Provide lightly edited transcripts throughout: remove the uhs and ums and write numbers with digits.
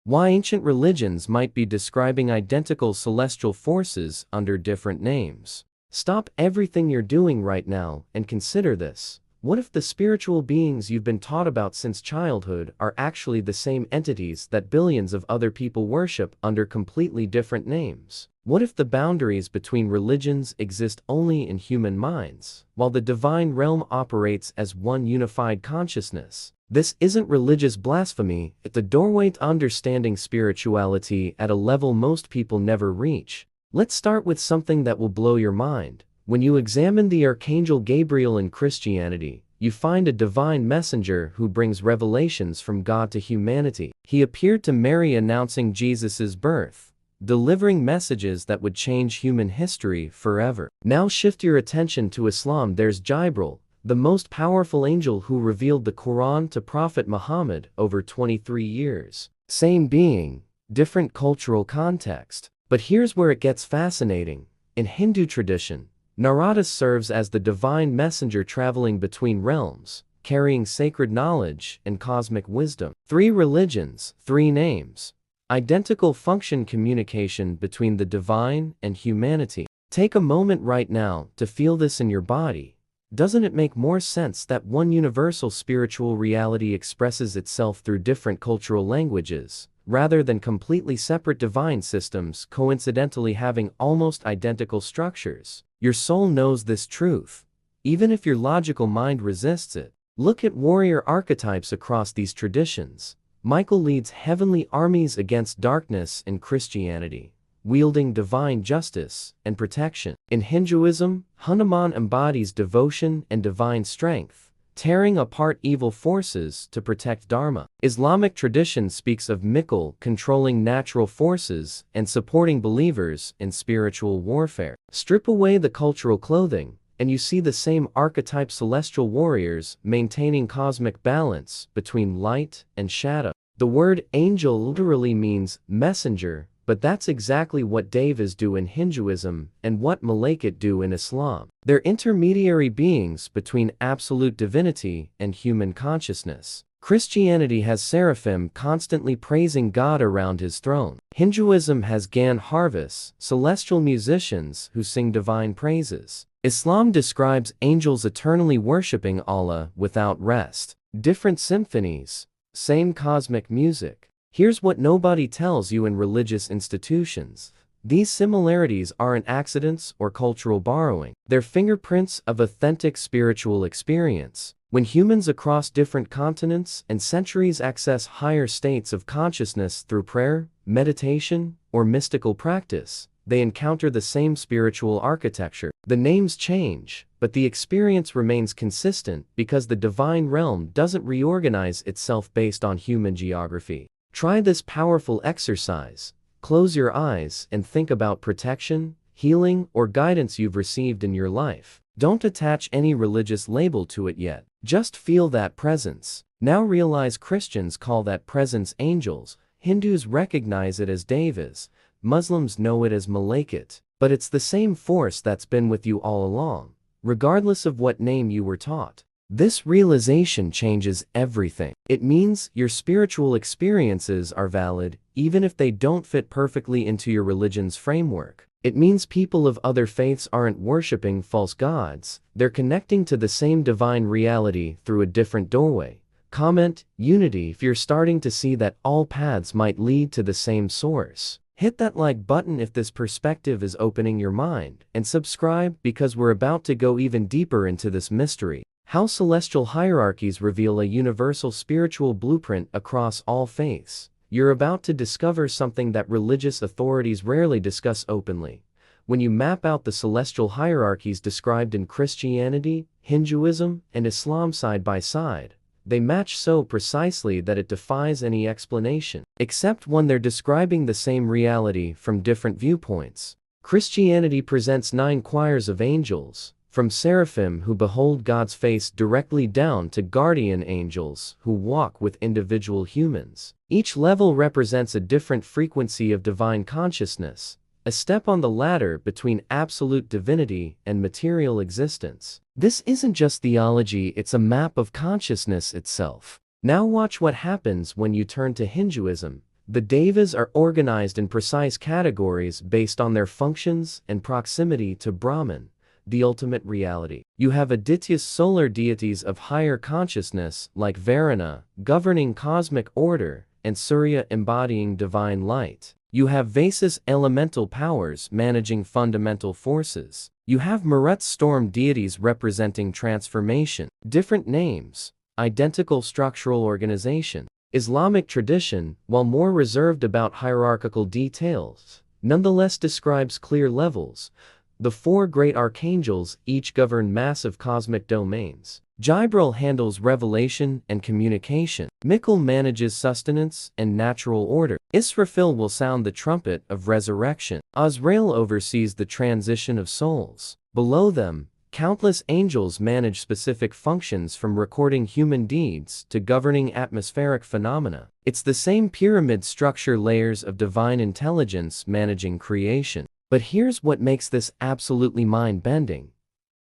Why ancient religions might be describing identical celestial forces under different names. Stop everything you're doing right now and consider this. What if the spiritual beings you've been taught about since childhood are actually the same entities that billions of other people worship under completely different names? What if the boundaries between religions exist only in human minds, while the divine realm operates as one unified consciousness? This isn't religious blasphemy, it's a doorway to understanding spirituality at a level most people never reach. Let's start with something that will blow your mind. When you examine the Archangel Gabriel in Christianity, you find a divine messenger who brings revelations from God to humanity. He appeared to Mary announcing Jesus' birth, delivering messages that would change human history forever. Now shift your attention to Islam. There's Jibril, the most powerful angel who revealed the Quran to Prophet Muhammad over 23 years. Same being, different cultural context. But here's where it gets fascinating. In Hindu tradition, Narada serves as the divine messenger traveling between realms, carrying sacred knowledge and cosmic wisdom. 3 religions, 3 names. Identical function: communication between the divine and humanity. Take a moment right now to feel this in your body. Doesn't it make more sense that one universal spiritual reality expresses itself through different cultural languages, rather than completely separate divine systems coincidentally having almost identical structures? Your soul knows this truth, even if your logical mind resists it. Look at warrior archetypes across these traditions. Michael leads heavenly armies against darkness in Christianity, wielding divine justice and protection. In Hinduism, Hanuman embodies devotion and divine strength, tearing apart evil forces to protect Dharma. Islamic tradition speaks of Michael controlling natural forces and supporting believers in spiritual warfare. Strip away the cultural clothing, and you see the same archetype: celestial warriors maintaining cosmic balance between light and shadow. The word angel literally means messenger, but that's exactly what Deities do in Hinduism and what Malaikat do in Islam. They're intermediary beings between absolute divinity and human consciousness. Christianity has seraphim constantly praising God around his throne. Hinduism has Gan harvests, celestial musicians who sing divine praises. Islam describes angels eternally worshipping Allah without rest. Different symphonies, same cosmic music. Here's what nobody tells you in religious institutions. These similarities aren't accidents or cultural borrowing. They're fingerprints of authentic spiritual experience. When humans across different continents and centuries access higher states of consciousness through prayer, meditation, or mystical practice, they encounter the same spiritual architecture. The names change, but the experience remains consistent because the divine realm doesn't reorganize itself based on human geography. Try this powerful exercise. Close your eyes and think about protection, healing, or guidance you've received in your life. Don't attach any religious label to it yet. Just feel that presence. Now realize Christians call that presence angels, Hindus recognize it as Deities, Muslims know it as Malaikat, but it's the same force that's been with you all along, regardless of what name you were taught. This realization changes everything. It means your spiritual experiences are valid, even if they don't fit perfectly into your religion's framework. It means people of other faiths aren't worshipping false gods, they're connecting to the same divine reality through a different doorway. Comment, unity, if you're starting to see that all paths might lead to the same source. Hit that like button if this perspective is opening your mind, and subscribe because we're about to go even deeper into this mystery. How celestial hierarchies reveal a universal spiritual blueprint across all faiths. You're about to discover something that religious authorities rarely discuss openly. When you map out the celestial hierarchies described in Christianity, Hinduism, and Islam side by side, they match so precisely that it defies any explanation, except when they're describing the same reality from different viewpoints. Christianity presents 9 choirs of angels, from seraphim who behold God's face directly down to guardian angels who walk with individual humans. Each level represents a different frequency of divine consciousness, a step on the ladder between absolute divinity and material existence. This isn't just theology, it's a map of consciousness itself. Now watch what happens when you turn to Hinduism. The devas are organized in precise categories based on their functions and proximity to Brahman, the ultimate reality. You have Aditya's solar deities of higher consciousness like Varuna, governing cosmic order, and Surya embodying divine light. You have Vasa's elemental powers managing fundamental forces. You have Marut's storm deities representing transformation. Different names, identical structural organization. Islamic tradition, while more reserved about hierarchical details, nonetheless describes clear levels. The four great archangels each govern massive cosmic domains. Jibril handles revelation and communication. Michael manages sustenance and natural order. Israfil will sound the trumpet of resurrection. Azrael oversees the transition of souls. Below them, countless angels manage specific functions from recording human deeds to governing atmospheric phenomena. It's the same pyramid structure, layers of divine intelligence managing creation. But here's what makes this absolutely mind-bending.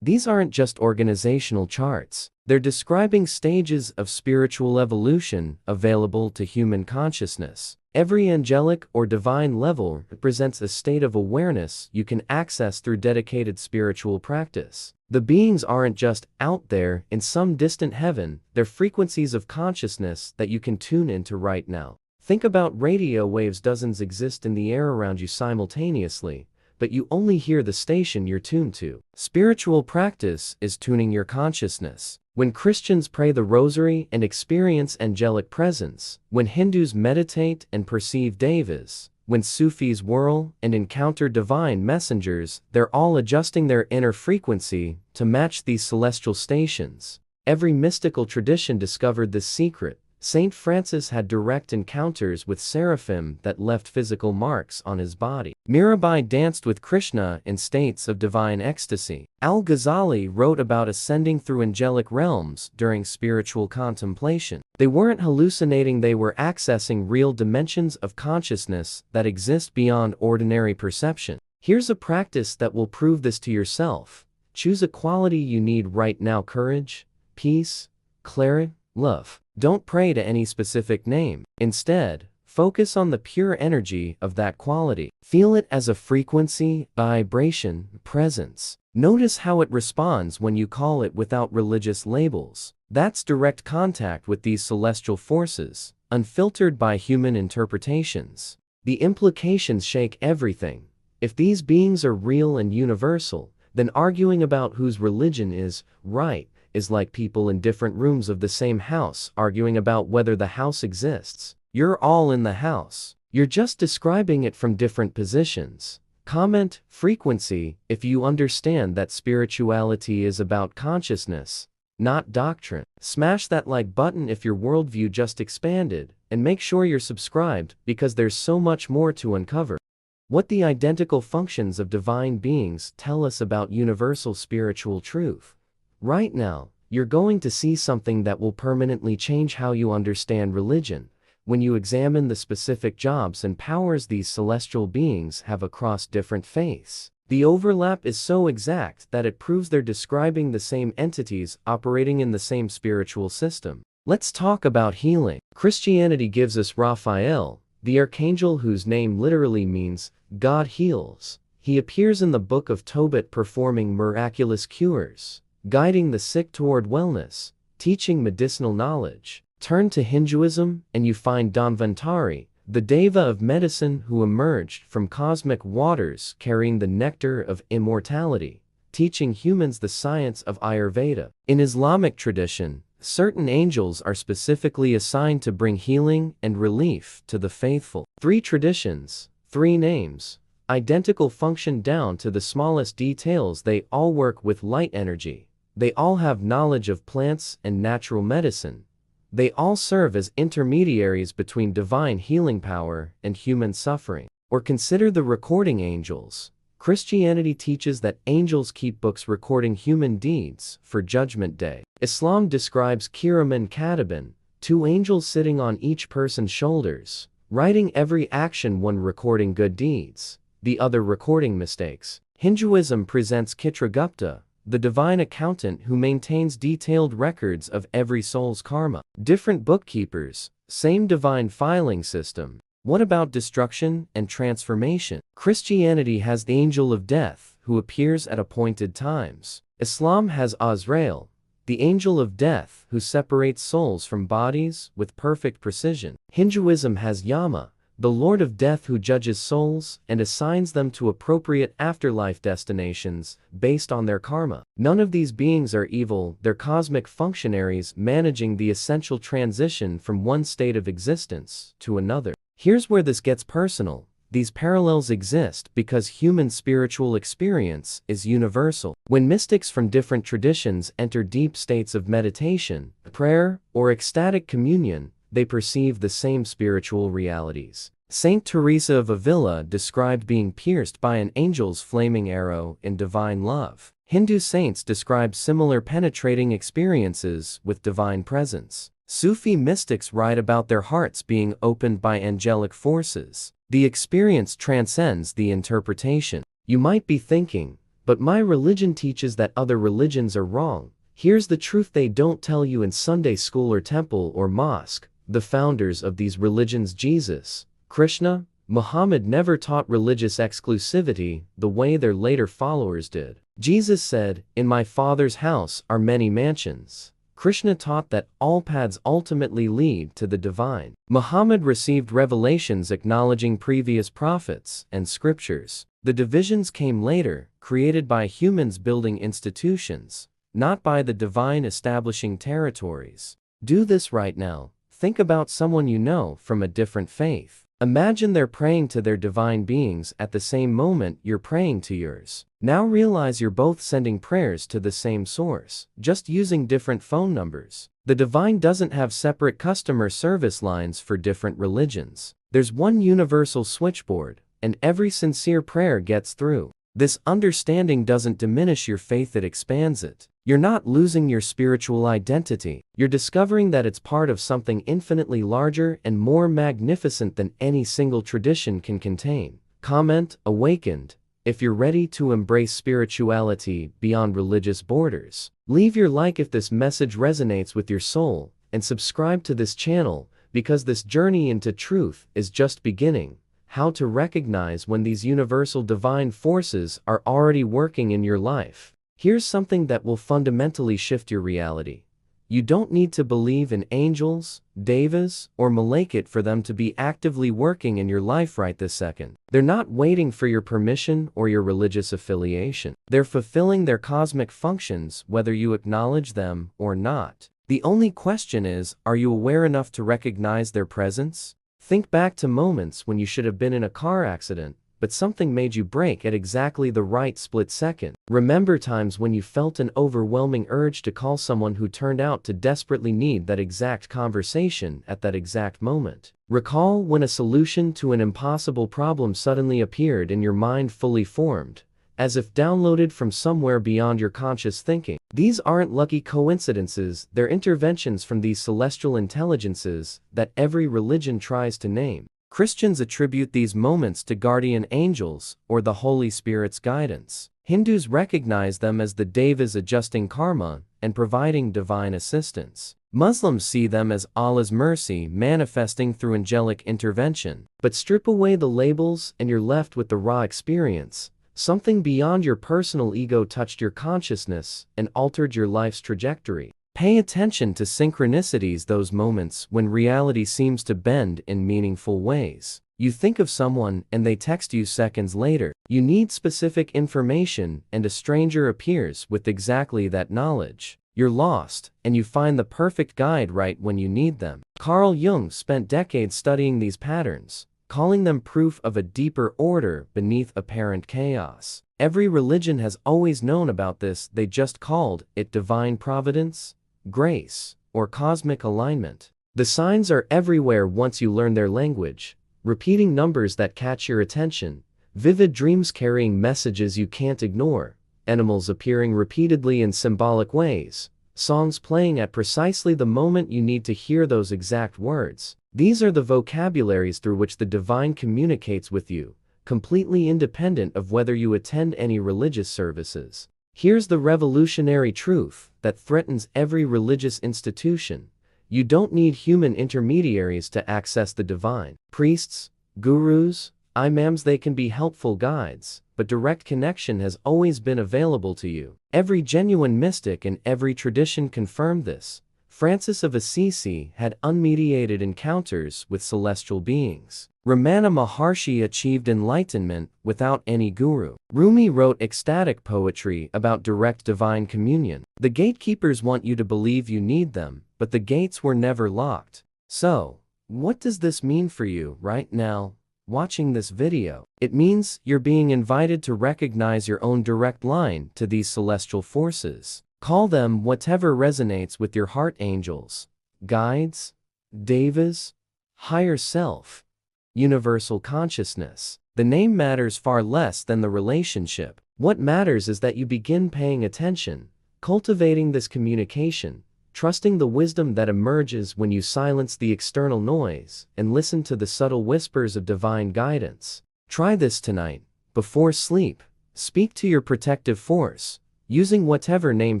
These aren't just organizational charts. They're describing stages of spiritual evolution available to human consciousness. Every angelic or divine level represents a state of awareness you can access through dedicated spiritual practice. The beings aren't just out there in some distant heaven, they're frequencies of consciousness that you can tune into right now. Think about radio waves. Dozens exist in the air around you simultaneously, but you only hear the station you're tuned to. Spiritual practice is tuning your consciousness. When Christians pray the rosary and experience angelic presence, when Hindus meditate and perceive devas, when Sufis whirl and encounter divine messengers, they're all adjusting their inner frequency to match these celestial stations. Every mystical tradition discovered this secret. Saint Francis had direct encounters with seraphim that left physical marks on his body. Mirabai danced with Krishna in states of divine ecstasy. Al-Ghazali wrote about ascending through angelic realms during spiritual contemplation. They weren't hallucinating, they were accessing real dimensions of consciousness that exist beyond ordinary perception. Here's a practice that will prove this to yourself. Choose a quality you need right now: courage, peace, clarity, love. Don't pray to any specific name. Instead, focus on the pure energy of that quality. Feel it as a frequency, vibration, presence. Notice how it responds when you call it without religious labels. That's direct contact with these celestial forces, unfiltered by human interpretations. The implications shake everything. If these beings are real and universal, then arguing about whose religion is right is like people in different rooms of the same house arguing about whether the house exists. You're all in the house. You're just describing it from different positions. Comment: frequency, if you understand that spirituality is about consciousness, not doctrine. Smash that like button if your worldview just expanded, and make sure you're subscribed because there's so much more to uncover. What the identical functions of divine beings tell us about universal spiritual truth. Right now, you're going to see something that will permanently change how you understand religion, when you examine the specific jobs and powers these celestial beings have across different faiths. The overlap is so exact that it proves they're describing the same entities operating in the same spiritual system. Let's talk about healing. Christianity gives us Raphael, the archangel whose name literally means God heals. He appears in the book of Tobit performing miraculous cures, guiding the sick toward wellness, teaching medicinal knowledge. Turn to Hinduism and you find Dhanvantari, the deva of medicine who emerged from cosmic waters carrying the nectar of immortality, teaching humans the science of Ayurveda. In Islamic tradition, certain angels are specifically assigned to bring healing and relief to the faithful. 3 traditions, 3 names, identical function down to the smallest details. They all work with light energy. They all have knowledge of plants and natural medicine. They all serve as intermediaries between divine healing power and human suffering. Or consider the recording angels. Christianity teaches that angels keep books recording human deeds for Judgment Day. Islam describes Kiram and Katibin, 2 angels sitting on each person's shoulders, writing every action, one recording good deeds, the other recording mistakes. Hinduism presents Chitragupta, the divine accountant who maintains detailed records of every soul's karma. Different bookkeepers, same divine filing system. What about destruction and transformation? Christianity has the angel of death, who appears at appointed times. Islam has Azrael, the angel of death, who separates souls from bodies with perfect precision. Hinduism has Yama, the Lord of Death, who judges souls and assigns them to appropriate afterlife destinations based on their karma. None of these beings are evil, they're cosmic functionaries managing the essential transition from one state of existence to another. Here's where this gets personal. These parallels exist because human spiritual experience is universal. When mystics from different traditions enter deep states of meditation, prayer, or ecstatic communion, they perceive the same spiritual realities. Saint Teresa of Avila described being pierced by an angel's flaming arrow in divine love. Hindu saints describe similar penetrating experiences with divine presence. Sufi mystics write about their hearts being opened by angelic forces. The experience transcends the interpretation. You might be thinking, but my religion teaches that other religions are wrong. Here's the truth they don't tell you in Sunday school or temple or mosque. The founders of these religions, Jesus, Krishna, Muhammad, never taught religious exclusivity the way their later followers did. Jesus said, "In my Father's house are many mansions." Krishna taught that all paths ultimately lead to the divine. Muhammad received revelations acknowledging previous prophets and scriptures. The divisions came later, created by humans building institutions, not by the divine establishing territories. Do this right now. Think about someone you know from a different faith. Imagine they're praying to their divine beings at the same moment you're praying to yours. Now realize you're both sending prayers to the same source, just using different phone numbers. The divine doesn't have separate customer service lines for different religions. There's one universal switchboard, and every sincere prayer gets through. This understanding doesn't diminish your faith, it expands it. You're not losing your spiritual identity. You're discovering that it's part of something infinitely larger and more magnificent than any single tradition can contain. Comment, awakened, if you're ready to embrace spirituality beyond religious borders. Leave your like if this message resonates with your soul, and subscribe to this channel, because this journey into truth is just beginning. How to recognize when these universal divine forces are already working in your life. Here's something that will fundamentally shift your reality. You don't need to believe in angels, devas, or malaikat for them to be actively working in your life right this second. They're not waiting for your permission or your religious affiliation. They're fulfilling their cosmic functions whether you acknowledge them or not. The only question is, are you aware enough to recognize their presence? Think back to moments when you should have been in a car accident, but something made you brake at exactly the right split second. Remember times when you felt an overwhelming urge to call someone who turned out to desperately need that exact conversation at that exact moment. Recall when a solution to an impossible problem suddenly appeared in your mind, fully formed, as if downloaded from somewhere beyond your conscious thinking. These aren't lucky coincidences, they're interventions from these celestial intelligences that every religion tries to name. Christians attribute these moments to guardian angels or the Holy Spirit's guidance. Hindus recognize them as the devas adjusting karma and providing divine assistance. Muslims see them as Allah's mercy manifesting through angelic intervention. But strip away the labels and you're left with the raw experience. Something beyond your personal ego touched your consciousness and altered your life's trajectory. Pay attention to synchronicities, those moments when reality seems to bend in meaningful ways. You think of someone and they text you seconds later. You need specific information and a stranger appears with exactly that knowledge. You're lost, and you find the perfect guide right when you need them. Carl Jung spent decades studying these patterns, calling them proof of a deeper order beneath apparent chaos. Every religion has always known about this, they just called it divine providence, grace, or cosmic alignment. The signs are everywhere once you learn their language. Repeating numbers that catch your attention, vivid dreams carrying messages you can't ignore, animals appearing repeatedly in symbolic ways, songs playing at precisely the moment you need to hear those exact words. These are the vocabularies through which the divine communicates with you, completely independent of whether you attend any religious services. Here's the revolutionary truth that threatens every religious institution. You don't need human intermediaries to access the divine. Priests, Gurus, imams, they can be helpful guides, but direct connection has always been available to you. Every genuine mystic in every tradition confirmed this. Francis of Assisi had unmediated encounters with celestial beings. Ramana Maharshi achieved enlightenment without any guru. Rumi wrote ecstatic poetry about direct divine communion. The gatekeepers want you to believe you need them, but the gates were never locked. So, what does this mean for you right now, watching this video? It means you're being invited to recognize your own direct line to these celestial forces. Call them whatever resonates with your heart: angels, guides, devas, higher self, universal consciousness. The name matters far less than the relationship. What matters is that you begin paying attention, cultivating this communication, trusting the wisdom that emerges when you silence the external noise and listen to the subtle whispers of divine guidance. Try this tonight, before sleep. Speak to your protective force, using whatever name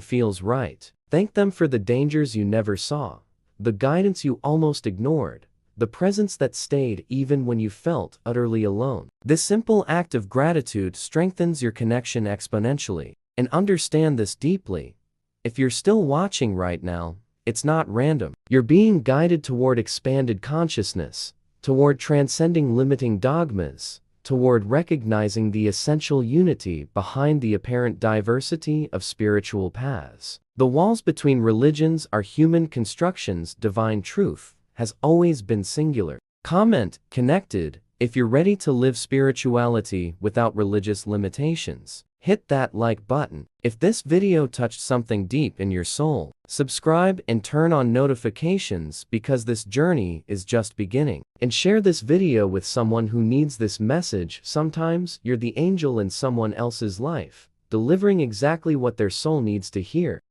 feels right. Thank them for the dangers you never saw, the guidance you almost ignored, the presence that stayed even when you felt utterly alone. This simple act of gratitude strengthens your connection exponentially. And understand this deeply. If you're still watching right now, it's not random. You're being guided toward expanded consciousness, toward transcending limiting dogmas, toward recognizing the essential unity behind the apparent diversity of spiritual paths. The walls between religions are human constructions. Divine truth has always been singular. Comment, connected, if you're ready to live spirituality without religious limitations. Hit that like button. If this video touched something deep in your soul, subscribe and turn on notifications, because this journey is just beginning. And share this video with someone who needs this message. Sometimes you're the angel in someone else's life, delivering exactly what their soul needs to hear.